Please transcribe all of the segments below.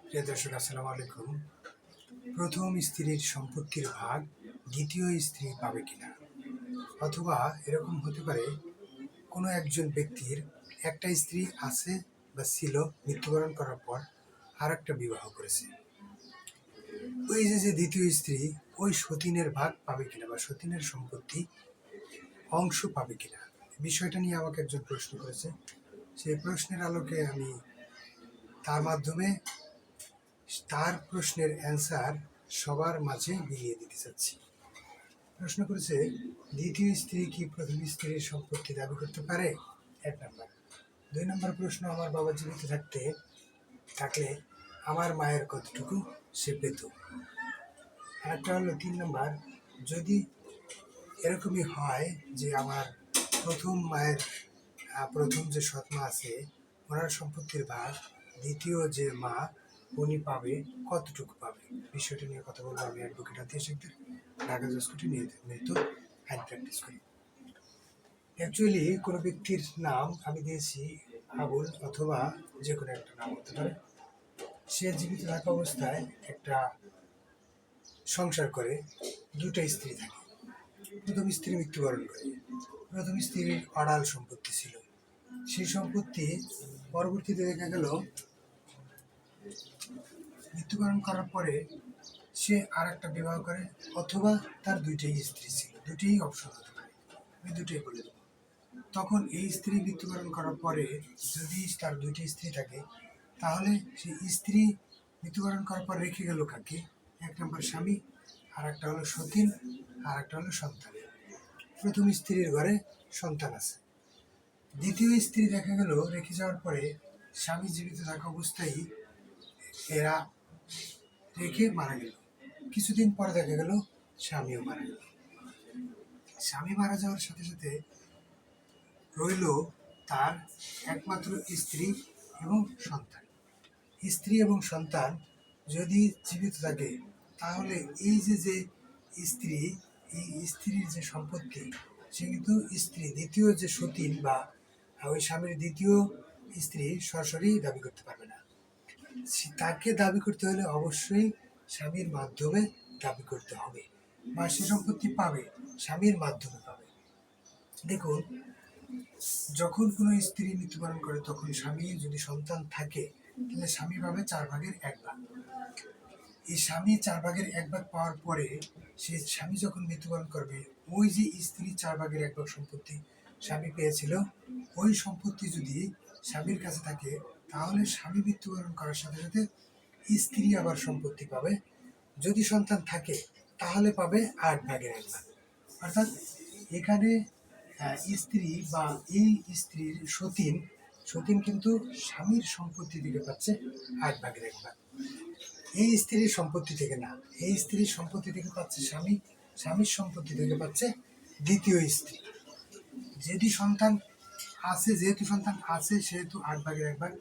প্রিয় দর্শক, আসসালামু আলাইকুম। প্রথম স্ত্রীর সম্পত্তির ভাগ দ্বিতীয় স্ত্রী পাবে কিনা, অথবা এরকম হতে পারে কোনো একজন ব্যক্তির একটা স্ত্রী আছে বা ছিল, মৃত্যুবরণ করার পর আর একটা বিবাহ করেছে। ওই যে দ্বিতীয় স্ত্রী ওই সতীনের ভাগ পাবে কিনা বা সতীনের সম্পত্তি অংশ পাবে কিনা, বিষয়টা নিয়ে আমাকে একজন প্রশ্ন করেছে। সেই প্রশ্নের আলোকে আমি তার মাধ্যমে তার প্রশ্নের অ্যান্সার সবার মাঝে বিলিয়ে দিতে চাচ্ছি। প্রশ্ন করেছে, দ্বিতীয় স্ত্রী কি প্রথম স্ত্রীর সম্পত্তি দাবি করতে পারে? 1 নম্বর। 2 নম্বর প্রশ্ন, আমার বাবা জীবিত থাকলে আমার মায়ের কতটুকু সে পেত? আরেকটা হলো 3 নম্বর, যদি এরকমই হয় যে আমার প্রথম যে সৎমা আছে ওনার সম্পত্তির ভাগ দ্বিতীয় যে মা উনি পাবে, কতটুকু পাবে? বিষয়টা নিয়ে কথা বলবো। আমি অ্যাডভোকেট আতিয়া শিকদার, ঢাকা জজকোর্টে নিয়মিত আইন প্র্যাকটিস করি। অ্যাকচুয়ালি কোনো ব্যক্তির নাম আমি দিয়েছি আবুল, অথবা যে কোনো একটা নাম হতে পারে। সে জীবিত থাকা অবস্থায় একটা সংসার করে, 2টা স্ত্রী থাকে। প্রথম স্ত্রী মৃত্যুবরণ করে। প্রথম স্ত্রীর অড়াল সম্পত্তি ছিল। সেই সম্পত্তি পরবর্তীতে দেখা গেল মৃত্যুবরণ করার পরে সে আর একটা বিবাহ করে, অথবা তার 2টাই স্ত্রী ছিল। 2টিই অপশন হতে পারে, আমি 2টাই বলে দেবো। তখন এই স্ত্রী মৃত্যুবরণ করার পরে যদি তার 2টি স্ত্রী থাকে, তাহলে সেই স্ত্রী মৃত্যুবরণ করার পর রেখে গেল কাকে? 1 নম্বর স্বামী, আর একটা হলো সতীন, আর একটা হলো সন্তান। প্রথম স্ত্রীর ঘরে সন্তান আছে। দ্বিতীয় স্ত্রী দেখা গেল রেখে যাওয়ার পরে স্বামী জীবিত থাকা অবস্থায় এরা রেখে মারা গেল। কিছুদিন পরে দেখা গেল স্বামীও মারা গেল। স্বামী মারা যাওয়ার সাথে সাথে রইল তার একমাত্র স্ত্রী এবং সন্তান। স্ত্রী এবং সন্তান যদি জীবিত থাকে, তাহলে এই যে স্ত্রী, এই স্ত্রীর যে সম্পত্তি, সে কিন্তু স্ত্রী দ্বিতীয় যে সতীন বা ওই স্বামীর দ্বিতীয় স্ত্রী সরাসরি দাবি করতে পারবে না। তাকে দাবি করতে হলে অবশ্যই স্বামীর মাধ্যমে দাবি করতে হবে, বা সে সম্পত্তি পাবে স্বামীর মাধ্যমে পাবে। দেখুন, যখন কোনো স্ত্রী মৃত্যুবরণ করে তখন স্বামী যদি সন্তান থাকে, তাহলে স্বামী পাবে 4/1 এই স্বামী 4/1 পাওয়ার পরে সে স্বামী যখন মৃত্যুবরণ করবে, ওই যে স্ত্রী 4/1 সম্পত্তি স্বামী পেয়েছিল, ওই সম্পত্তি যদি স্বামীর কাছে থাকে, তাহলে স্বামী মৃত্যুবরণ করার সাথে সাথে স্ত্রী আবার সম্পত্তি পাবে। যদি সন্তান থাকে তাহলে পাবে 8/1। অর্থাৎ এখানে স্ত্রী বা এই স্ত্রীর সতীন কিন্তু স্বামীর সম্পত্তি থেকে পাচ্ছে 8/1। এই স্ত্রীর সম্পত্তি থেকে না, এই স্ত্রীর সম্পত্তি থেকে পাচ্ছে স্বামী, স্বামীর সম্পত্তি থেকে পাচ্ছে দ্বিতীয় স্ত্রী। যেহেতু সন্তান আছে সেহেতু 8/1।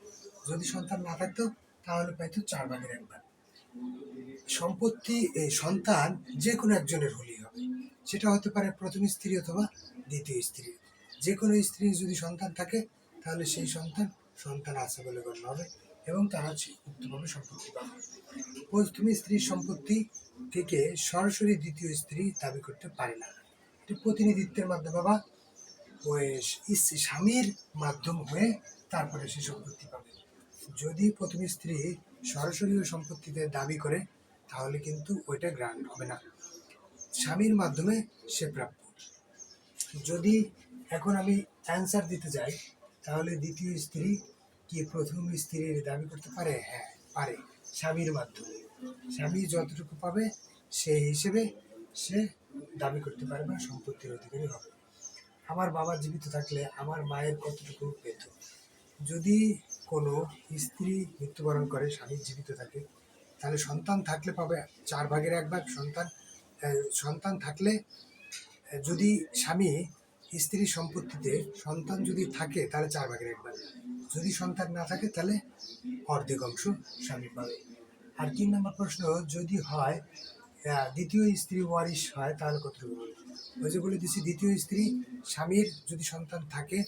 যদি সন্তান না থাকতো তাহলে পাইতো 4/1। সম্পত্তি সন্তান যে কোনো একজনের হলেই হবে, সেটা হতে পারে প্রথম স্ত্রী অথবা দ্বিতীয় স্ত্রী। যে কোনো স্ত্রী যদি সন্তান থাকে, তাহলে সেই সন্তান আছে বলে গণ্য হবে এবং তারা উক্তভাবে সম্পত্তি পাবে। প্রথম স্ত্রীর সম্পত্তি থেকে সরাসরি দ্বিতীয় স্ত্রী দাবি করতে পারে না। এটি প্রতিনিধিত্বের মাধ্যমে বা ওই স্বামীর মাধ্যম হয়ে তারপরে সে সম্পত্তি পাবে। যদি প্রথম স্ত্রী সরাসরি ওই সম্পত্তিতে দাবি করে, তাহলে কিন্তু ওইটা গ্রান্ট হবে না, স্বামীর মাধ্যমে সে প্রাপ্য। যদি এখন আমি অ্যান্সার দিতে যাই, তাহলে দ্বিতীয় স্ত্রী কি প্রথম স্ত্রীর দাবি করতে পারে? হ্যাঁ, পারে, স্বামীর মাধ্যমে। স্বামী যতটুকু পাবে সেই হিসেবে সে দাবি করতে পারে বা সম্পত্তির অধিকারী হবে। আমার বাবা জীবিত থাকলে আমার মায়ের কতটুকু পেত? যদি কোনো স্ত্রী মৃত্যুবরণ করে, স্বামী জীবিত থাকে, তাহলে সন্তান থাকলে পাবে 4/1। সন্তান থাকলে, যদি স্বামী স্ত্রীর সম্পত্তিতে সন্তান যদি থাকে তাহলে 4/1। যদি সন্তান না থাকে তাহলে অর্ধেক অংশ স্বামী পাবে। আর 3 নম্বর প্রশ্ন, যদি হয় দ্বিতীয় স্ত্রী ওয়ারিশ হয়, তাহলে কতটুকু পাবে? ওই যে বলে দিচ্ছি, দ্বিতীয় স্ত্রী স্বামীর যদি সন্তান থাকে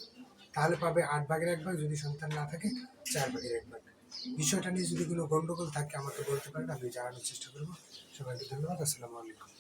তাহলে পাবে 8/1, যদি সন্তান না থাকে 4/1। বিষয়টা নিয়ে যদি কোনো গণ্ডগোল থাকে আমাকে বলতে পারেন, আমি জানানোর চেষ্টা করবো। সবাইকে ধন্যবাদ। আসসালামু আলাইকুম।